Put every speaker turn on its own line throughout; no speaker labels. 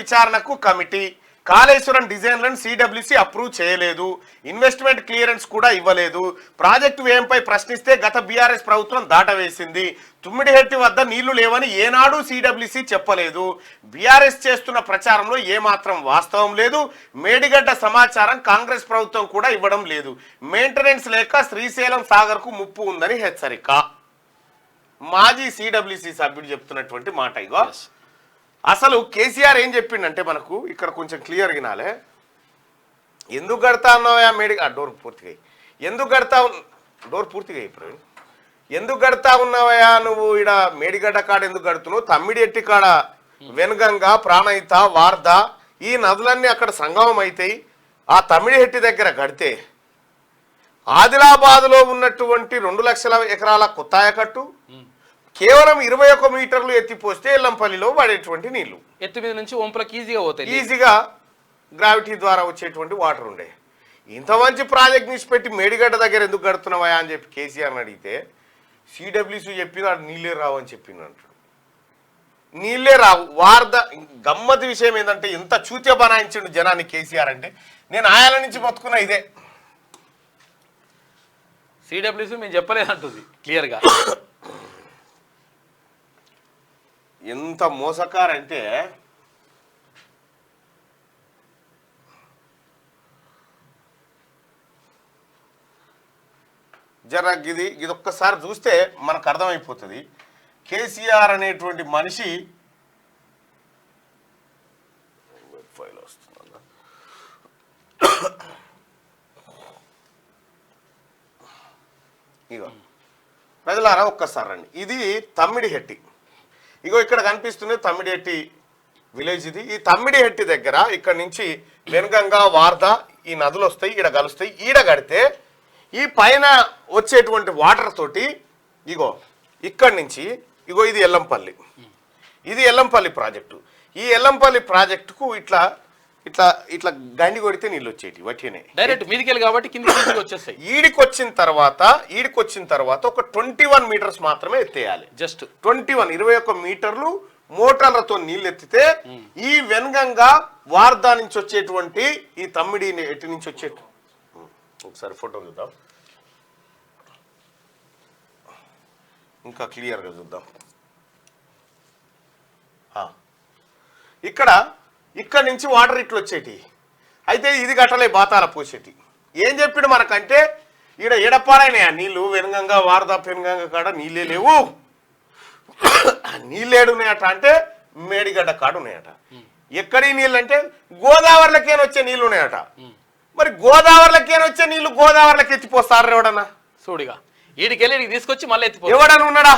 విచారణకు కమిటీ, కాళేశ్వరం డిజైన్లను CWC approve చేయలేదు, ఇన్వెస్ట్మెంట్ క్లియరెన్స్ కూడా ఇవ్వలేదు, ప్రాజెక్టు వ్యయంపై ప్రశ్నిస్తే గత బీఆర్ఎస్ ప్రభుత్వం దాటవేసింది, తుమ్మిడిహెట్టి వద్ద నీళ్లు లేవని ఏనాడు సిడబ్ల్యూసి చెప్పలేదు, బీఆర్ఎస్ చేస్తున్న ప్రచారంలో ఏమాత్రం వాస్తవం లేదు, మేడిగడ్డ సమాచారం కాంగ్రెస్ ప్రభుత్వం కూడా ఇవ్వడం లేదు, మెయింటెనెన్స్ లేక శ్రీశైలం సాగర్కు ముప్పు ఉందని హెచ్చరిక. మాజీ సిడబ్ల్యూసి సభ్యుడు చెప్తున్నటువంటి మాట. ఇగో అసలు కేసీఆర్ ఏం చెప్పిండంటే మనకు ఇక్కడ కొంచెం క్లియర్ వినాలే. ఎందుకు కడతా ఉన్నావా డోర్ పూర్తిగా, ఎందుకు కడతా డోర్ పూర్తిగా ఇప్పుడు ఎందుకు కడతా ఉన్నావయా నువ్వు ఈడ మేడిగడ్డ కాడ ఎందుకు కడుతున్నావు, తమ్మిడిఎట్టి కాడ వెనుగంగా ప్రాణహిత వార్ధ ఈ నదులన్నీ అక్కడ సంగమం అవుతాయి, ఆ తమ్మిడిహెట్టి దగ్గర కడితే ఆదిలాబాద్లో ఉన్నటువంటి 2 లక్షల ఎకరాల కొత్తాయకట్టు కేవలం 21 మీటర్లు ఎత్తిపోస్తే ఎల్లంపల్లిలో పడేటువంటి నీళ్లు
ఎత్తు మీద నుంచి వంపులకు ఈజీగా పోతాయి,
ఈజీగా గ్రావిటీ ద్వారా వచ్చేటువంటి వాటర్ ఉండే. ఇంత మంచి ప్రాజెక్ట్ నిష్పెట్టి మేడిగడ్డ దగ్గర ఎందుకు కడుతున్నావా అని చెప్పి కేసీఆర్ని అడిగితే సిడబ్ల్యూసీ చెప్పింది అక్కడ నీళ్ళే రావు అని చెప్పింది అంటాడు. నీళ్ళే రావు. వార్ద గమ్మతి విషయం ఏంటంటే ఎంత చూత్య బనాయించిండు జనాన్ని కేసీఆర్ అంటే, నేను ఆయాల నుంచి బతుకున్నా ఇదే.
సిడబ్ల్యూసీ మేము చెప్పలేదంటుంది క్లియర్గా.
ఎంత మోసకారంటే జర ఇది ఒక్కసారి చూస్తే మనకు అర్థమైపోతుంది కేసీఆర్ అనేటువంటి మనిషి. ఫైల్ వస్తుందా? ఇగో ప్రజలారా ఒక్కసారి రండి. ఇది తమ్మిడిహెట్టి. ఇగో ఇక్కడ కనిపిస్తుంది తమ్మిడిహెట్టి విలేజ్. ఇది ఈ తమ్మిడిహెట్టి దగ్గర ఇక్కడ నుంచి వెనుగంగా వార్ధ ఈ నదులు వస్తాయి, ఈడ కలుస్తాయి. ఈడ కడితే ఈ పైన వచ్చేటువంటి వాటర్ తోటి ఇగో ఇక్కడి నుంచి ఇగో ఇది ఎల్లంపల్లి, ఇది ఎల్లంపల్లి ప్రాజెక్టు. ఈ ఎల్లంపల్లి ప్రాజెక్టుకు ఇట్లా ఇట్లా ఇట్లా గండి కొడితే నీళ్ళు వచ్చేటి వట్టినే
డైరెక్ట్ మీదికెళ్ళి కాబట్టి కిందికి వచ్చేస్తాయి. ఈడికి
వచ్చిన తర్వాత ఒక 21 మీటర్స్ మాత్రమే ఎత్తేయాలి.
జస్ట్
21 మీటర్లు మోటార్లతో నీళ్ళు ఎత్తితే ఈ వెనుగంగా వార్ధా నుంచి వచ్చేటువంటి ఈ తమ్మిడి ఎటు నుంచి వచ్చే ఒకసారి ఫోటో చూద్దాం, ఇంకా క్లియర్గా చూద్దాం. ఇక్కడ నుంచి వాటర్ ఇట్లు వచ్చేటి. అయితే ఇది గట్టలే బాతాల పోసేటి. ఏం చెప్పాడు మనకంటే ఈడ ఎడపాడైనాయా నీళ్ళు, వెనుగంగా వార్ధా పెనుగంగా కాడ నీళ్ళే లేవు, నీళ్ళేడున్నాయట అంటే మేడిగడ్డ కాడ ఉన్నాయట. ఎక్కడి నీళ్ళు అంటే గోదావరిలోకేన వచ్చే నీళ్ళు ఉన్నాయట. మరి గోదావరిలోకేన వచ్చే నీళ్లు గోదావరిలోకి ఎత్తిపోస్తారు ఎవడన్నా?
చూడిగా ఈడికెళ్ళి తీసుకొచ్చి మళ్ళీ ఎత్తిపో
ఎవడన్నా ఉన్నాడా?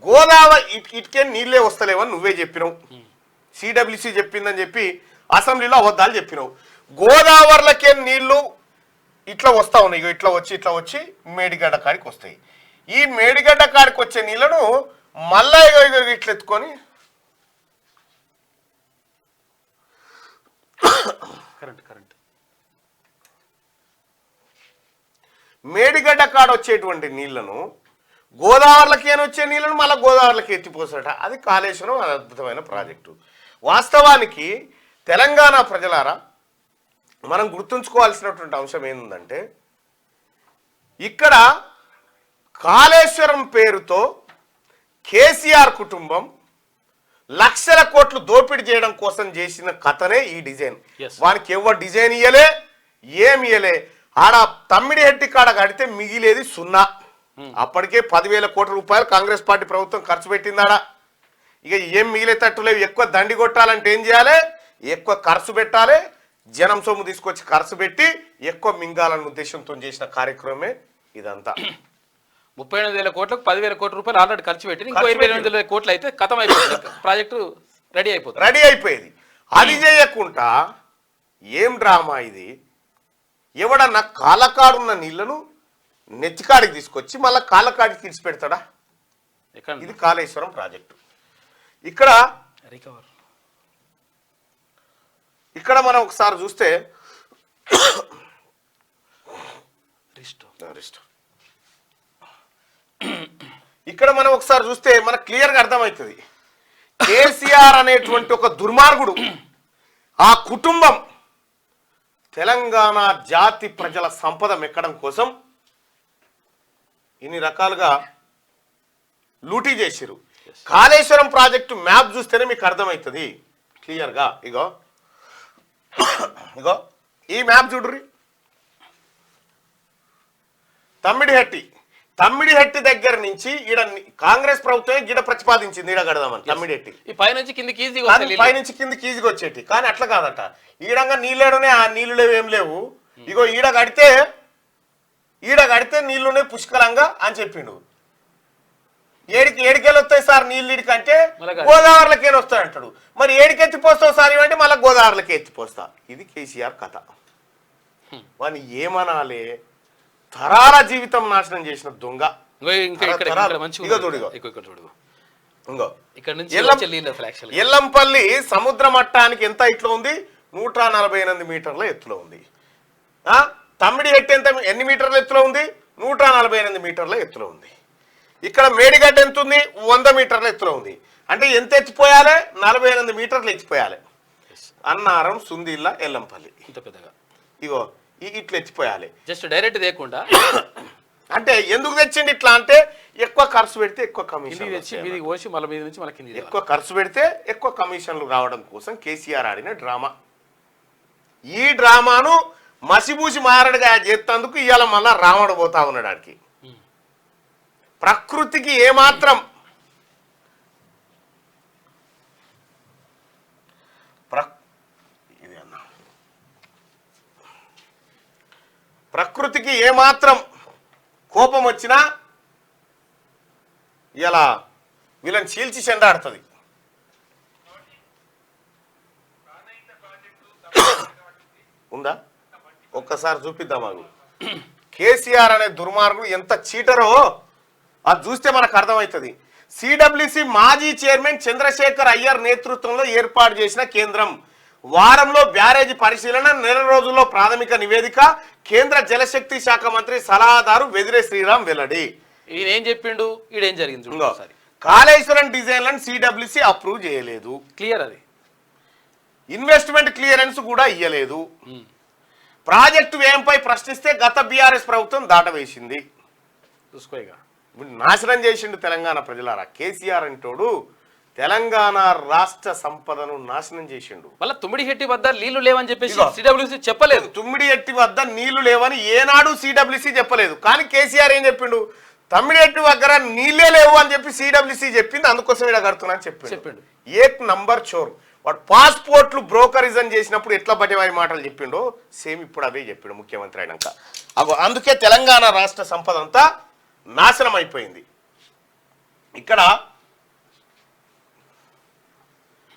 గోదావరి ఇటుకే నీళ్ళే వస్తలేవని నువ్వే చెప్పినావు, సిడబ్ల్యూసీ చెప్పిందని చెప్పి అసెంబ్లీలో అబద్ధాలు చెప్పినావు. గోదావరిలోకే నీళ్లు ఇట్లా వస్తా ఉన్నాయి, ఇట్లా వచ్చి మేడిగడ్డ కాడికి వస్తాయి. ఈ మేడిగడ్డ కాడికి వచ్చే నీళ్లను మళ్ళా ఇట్లా ఎత్తుకొని
కరెంట్
మేడిగడ్డ కాడ వచ్చేటువంటి నీళ్లను గోదావరిలోకి వచ్చే నీళ్లను మళ్ళీ గోదావరిలోకి ఎత్తిపోసాట. అది కాళేశ్వరం అద్భుతమైన ప్రాజెక్టు. వాస్తవానికి తెలంగాణ ప్రజలారా మనం గుర్తుంచుకోవాల్సినటువంటి అంశం ఏంటంటే ఇక్కడ కాళేశ్వరం పేరుతో కేసీఆర్ కుటుంబం లక్షల కోట్లు దోపిడీ చేయడం కోసం చేసిన కథనే ఈ డిజైన్. వానికి ఎవరు డిజైన్ ఇయ్యలే, ఏమి ఇయ్యలే. ఆడ తమ్మిడిహెట్టి కాడ కడితే మిగిలేది 0. అప్పటికే 10,000 కోట్ల రూపాయలు కాంగ్రెస్ పార్టీ ప్రభుత్వం ఖర్చు పెట్టిందాడ. ఇక ఏం మిగిలేటట్టు లేవు. ఎక్కువ దండి కొట్టాలంటే ఏం చేయాలి? ఎక్కువ ఖర్చు పెట్టాలి. జనం సొమ్ము తీసుకొచ్చి ఖర్చు పెట్టి ఎక్కువ మింగాలన్న ఉద్దేశంతో చేసిన కార్యక్రమమే ఇదంతా.
38,000 కోట్లకు 10,000 కోట్ల రూపాయలు ఆల్రెడీ ఖర్చు పెట్టి ఇంకో 28,000 కోట్లు అయితే ఖతం అయిపోతుంది, ప్రాజెక్టు రెడీ అయిపోయేది. అది చేయకుండా ఏం డ్రామా ఇది? ఎవడన్నా కాలకాడున్న నీళ్లను నెత్తికాడికి తీసుకొచ్చి మళ్ళీ కాలకాడికి తీసి పెడతాడా? ఇది కాళేశ్వరం ప్రాజెక్టు. ఇక్కడ మనం ఒకసారి చూస్తే మనకు క్లియర్గా అర్థమవుతుంది
కేసీఆర్ అనేటువంటి ఒక దుర్మార్గుడు, ఆ కుటుంబం తెలంగాణ జాతి ప్రజల సంపద మెక్కడం కోసం ఇన్ని రకాలుగా లూటీ చేసిరు. కాళేశ్వరం ప్రాజెక్టు మ్యాప్ చూస్తేనే మీకు అర్థమవుతుంది క్లియర్గా. ఇగో ఇగో ఈ మ్యాప్ చూడ్రి. తమ్మిడిహట్టి దగ్గర నుంచి ఈడ కాంగ్రెస్ ప్రభుత్వం గిడ ప్రతిపాదించింది ఈడ కడదామని. తమ్మిడిహట్టి
పైనుంచి కిందికి
ఈజీగా వచ్చేటి, కానీ అట్లా కాదట. ఈడంగా నీళ్ళేడునే, ఆ నీళ్ళు ఏం లేవు. ఇగో ఈడ కడితే నీళ్లునే పుష్కలంగా అని చెప్పిండు. ఏడికెళ్ళి వస్తాయి సార్ నీళ్ళు ఇడికంటే గోదావరిలోకి వస్తాయి అంటాడు. మరి ఏడికి ఎత్తిపోస్తావు సార్ ఇవంటే మళ్ళీ గోదావరిలోకి ఎత్తిపోస్తా. ఇది కేసీఆర్ కథ. వాని ఏమనాలే, తరాల జీవితం నాశనం చేసిన దొంగ. ఎల్లంపల్లి సముద్ర మట్టానికి ఎంత ఇట్లా ఉంది? 148 మీటర్ల ఎత్తులో ఉంది. తమ్మిడిహట్టి ఎన్ని మీటర్ల ఎత్తులో ఉంది? 148 మీటర్ల ఎత్తులో ఉంది. ఇక్కడ మేడిగడ్డ ఎంత ఉంది? 100 మీటర్ల ఎత్తులో ఉంది. అంటే ఎంత ఎత్తిపోయాలి? 48 మీటర్లు ఎత్తిపోయాలి. అన్నారం, సుందిల్ల, ఎల్లంపల్లి
ఇంత పెద్దగా
ఇగో ఇట్లా ఎత్తిపోయాలి.
జస్ట్ డైరెక్ట్ లేకుండా.
అంటే ఎందుకు తెచ్చిండి ఇట్లా అంటే ఎక్కువ ఖర్చు పెడితే ఎక్కువ కమిషన్, ఎక్కువ ఖర్చు పెడితే ఎక్కువ కమిషన్లు రావడం కోసం కేసీఆర్ ఆడిన డ్రామా. ఈ డ్రామాను మసిబూసి మారడుగా చేస్తేందుకు ఇవాళ మళ్ళా రావణ పోతా ఉన్నాడానికి. ప్రకృతికి ఏమాత్రం ప్రకృతికి ఏమాత్రం కోపం వచ్చినా ఇలా వీళ్ళని చీల్చి చెండాడుతుంది. ఉందా? ఒక్కసారి చూపిద్దాం. మాకు కేసీఆర్ అనే దుర్మార్గుడు ఎంత చీటరో అది చూస్తే మనకు అర్థమవుతుంది. సిడబ్ల్యూసి మాజీ చైర్మన్ చంద్రశేఖర్ అయ్యర్ నేతృత్వంలో ఏర్పాటు చేసిన కేంద్రం వారంలో బ్యారేజీ పరిశీలన, నెల రోజుల్లో ప్రాథమిక నివేదిక. కేంద్ర జలశక్తి శాఖ మంత్రి సలహాదారు వెదిరే శ్రీరామ్ వెల్లడి.
ఈయనేం చెప్పిండు, ఈడేం జరిగింది?
కాళేశ్వరం డిజైన్లను సిడబ్ల్యూసి అప్రూవ్ చేయలేదు.
క్లియర్. అది
ఇన్వెస్ట్మెంట్ క్లియరెన్స్ కూడా ఇయ్యలేదు. ప్రాజెక్టు వ్యయంపై ప్రశ్నిస్తే గత బీఆర్ఎస్ ప్రభుత్వం దాటవేసింది.
చూసుకోగా
నాశనం చేసిండు తెలంగాణ ప్రజలారా. కేసీఆర్ అంటోడు తెలంగాణ రాష్ట్ర సంపదను నాశనం చేసిండు.
మళ్ళీ తుమ్మిడిహెట్టి వద్ద నీళ్లు లేవని చెప్పేసి సిడబ్ల్యూసీ చెప్పలేదు.
తుమ్మిడిహెట్టి వద్ద నీళ్లు లేవని ఏనాడు సిడబ్ల్యూసీ చెప్పలేదు. కానీ కేసీఆర్ ఏం చెప్పిండు? తమ్మిడిహెట్టి దగ్గర నీళ్ళే లేవు అని చెప్పి సిడబ్ల్యూసీ చెప్పింది, అందుకోసం ఇక్కడ కడుతున్నా అని చెప్పిండు. ఏక్ నంబర్ చోర్. వాడు పాస్పోర్ట్లు బ్రోకరిజం చేసినప్పుడు ఎట్లా బట్టి మాటలు చెప్పిండో సేమ్ ఇప్పుడు అవే చెప్పిండు ముఖ్యమంత్రి అయినాక. అందుకే తెలంగాణ రాష్ట్ర సంపద అంతా నాశనం అయిపోయింది. ఇక్కడ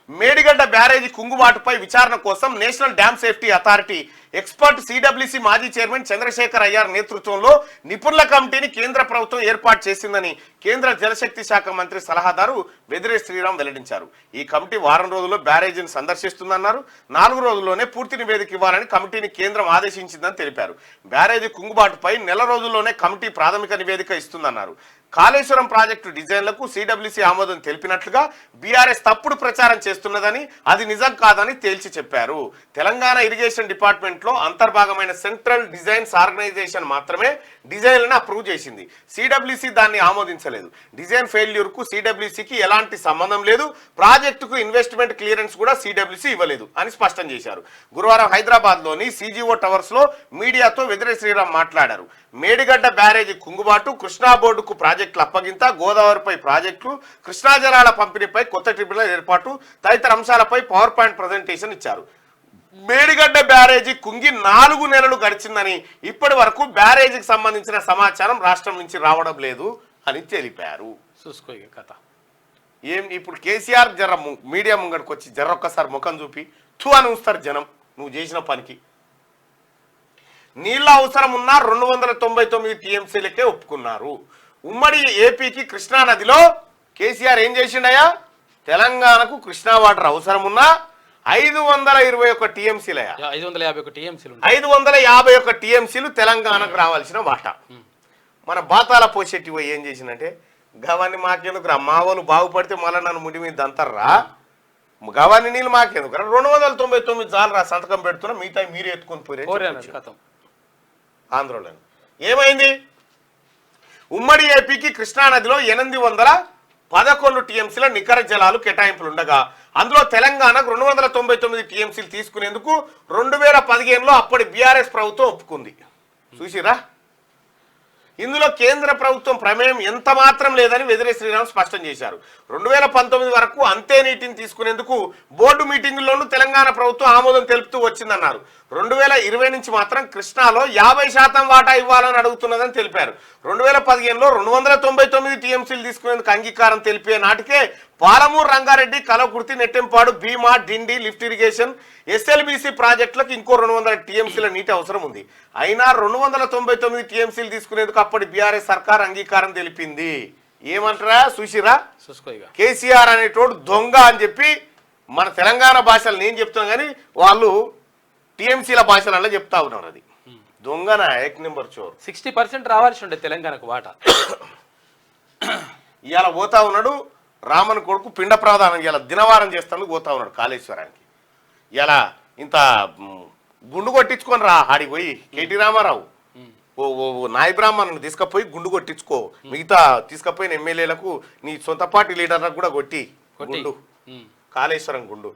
మేడిగడ్డ బ్యారేజీ కుంగుబాటుపై విచారణ కోసం national dam safety authority expert CWC మాజీ చైర్మన్ చంద్రశేఖర్ అయ్యర్ నేతృత్వంలో నిపుణుల కమిటీని కేంద్ర ప్రభుత్వం ఏర్పాటు చేసిందని కేంద్ర జలశక్తి శాఖ మంత్రి సలహాదారు వెదిరే శ్రీరామ్ వెల్లడించారు. ఈ కమిటీ వారం రోజుల్లో బ్యారేజీని సందర్శిస్తుందన్నారు. 4 రోజుల్లోనే పూర్తి నివేదిక ఇవ్వాలని కమిటీని కేంద్రం ఆదేశించిందని తెలిపారు. బ్యారేజీ కుంగుబాటుపై నెల రోజుల్లోనే కమిటీ ప్రాథమిక నివేదిక ఇస్తుందన్నారు. కాళేశ్వరం ప్రాజెక్టు డిజైన్లకు సిడబ్ల్యూసి ఆమోదం తెలిపినట్లుగా బీఆర్ఎస్ తప్పుడు ప్రచారం చేస్తున్నదని, అది నిజం కాదని తేల్చి చెప్పారు. తెలంగాణ ఇరిగేషన్ డిపార్ట్మెంట్లో అంతర్భాగమైన సెంట్రల్ డిజైన్స్ ఆర్గనైజేషన్ మాత్రమే డిజైన్లను అప్రూవ్ చేసింది. సిడబ్ల్యూసి దాన్ని ఆమోదించలేదు. డిజైన్ ఫెయిల్యూర్కు సిడబ్ల్యూసికి ఎలాంటి సంబంధం లేదు. ప్రాజెక్టుకు ఇన్వెస్ట్మెంట్ క్లియరెన్స్ కూడా సిడబ్ల్యూసి ఇవ్వలేదు అని స్పష్టం చేశారు. గురువారం హైదరాబాద్లోని సిజిఓ టవర్స్లో మీడియాతో వెదిరే శ్రీరామ్ మాట్లాడారు. మేడిగడ్డ బ్యారేజీ కుంగుబాటు, కృష్ణా బోర్డుకు ప్రాజెక్టుల అప్పగింత, గోదావరిపై ప్రాజెక్టులు, కృష్ణా జలాల పంపిణీపై కొత్త ట్రిబ్యునల్ ఏర్పాటు తదితర అంశాలపై పవర్ పాయింట్ ప్రజెంటేషన్ ఇచ్చారు. మేడిగడ్డ బ్యారేజీ కుంగి 4 నెలలు గడిచిందని, ఇప్పటి వరకు బ్యారేజీకి సంబంధించిన సమాచారం రాష్ట్రం నుంచి రావడం లేదు అని తెలిపారు.
కథ
ఏం ఇప్పుడు కేసీఆర్ జర మీడియా ముంగడికి వచ్చి ఒక్కసారి ముఖం చూపి థూ అని ఉంచుతారు జనం నువ్వు చేసిన పనికి. నీళ్ళ అవసరం ఉన్న 299 టీఎంసీలకే ఒప్పుకున్నారు. ఉమ్మడి ఏపీకి కృష్ణా నదిలో కేసీఆర్ ఏం చేసిండయా? తెలంగాణకు కృష్ణా వాటర్ అవసరం ఉన్నా 521 టీఎంసీలయా, 551 టీఎంసీలు తెలంగాణకు రావాల్సిన వాటా. మన బాతాల పోషెట్టి పోయి ఏం చేసిందంటే గవాన్ని మాకెందుకురా, మా వాళ్ళు బాగుపడితే మళ్ళీ నన్ను ముడి మీద అంటారా, గవాన్ని నీళ్ళు మాకెందుకురా, 299 చాలు రా సంతకం పెడుతున్నా, మిగతా మీరే ఎత్తుకొని పోయి ఆంధ్రలో ఏమైంది? ఉమ్మడి ఏపీకి కృష్ణానదిలో 811 టీఎంసీల నికర జలాలు కేటాయింపులు ఉండగా అందులో తెలంగాణకు 299 టీఎంసీలు తీసుకునేందుకు 2015లో అప్పటి బీఆర్ఎస్ ప్రభుత్వం ఒప్పుకుంది. చూసిరా, ఇందులో కేంద్ర ప్రభుత్వం ప్రమేయం ఎంత మాత్రం లేదని వెదిరే శ్రీరామ్ స్పష్టం చేశారు. 2019 వరకు అంతే నీటిని తీసుకునేందుకు బోర్డు మీటింగుల్లోనూ తెలంగాణ ప్రభుత్వం ఆమోదం తెలుపుతూ వచ్చిందన్నారు. 2020 నుంచి మాత్రం కృష్ణాలో 50% వాటా ఇవ్వాలని అడుగుతున్నదని తెలిపారు. 2015లో 299 టీఎంసీలు తీసుకునేందుకు అంగీకారం తెలిపే నాటికే పాలమూరు, రంగారెడ్డి, కలవకుర్తి, నెట్టెంపాడు, భీమా, డిండి, లిఫ్ట్ ఇరిగేషన్, ఎస్ఎల్బీసీ ప్రాజెక్టులకు ఇంకో 200 టీఎంసీల నీటి అవసరం ఉంది. అయినా 299 టీఎంసీలు తీసుకునేందుకు అప్పటి బీఆర్ఎస్ సర్కార్ అంగీకారం తెలిపింది. ఏమంటారా సుశీరా, కేసీఆర్ అనేటోడు దొంగ అని చెప్పి మన తెలంగాణ భాషలు నేను చెప్తాను కానీ వాళ్ళు టీఎంసీల భాషలలో చెప్తా ఉన్నారు. అది దొంగన ఏక్ నెంబర్ చోర్.
60% రావాల్సి ఉండే తెలంగాణకు వాటా.
ఇవాళ పోతా ఉన్నాడు రామన్ కొడుకు పిండ ప్రదానం, ఇలా దినవారం చేస్తాను పోతా ఉన్నాడు కాళేశ్వరానికి. ఇలా ఇంత గుండు కొట్టించుకొని రా ఆడికి పోయి కేటీ రామారావు ఓ నాయ బ్రాహ్మణ్ తీసుకపోయి గుండు కొట్టించుకో, మిగతా తీసుకపోయిన ఎమ్మెల్యేలకు నీ సొంత పార్టీ లీడర్లకు కూడా కొట్టి గుండు, కాళేశ్వరం గుండు.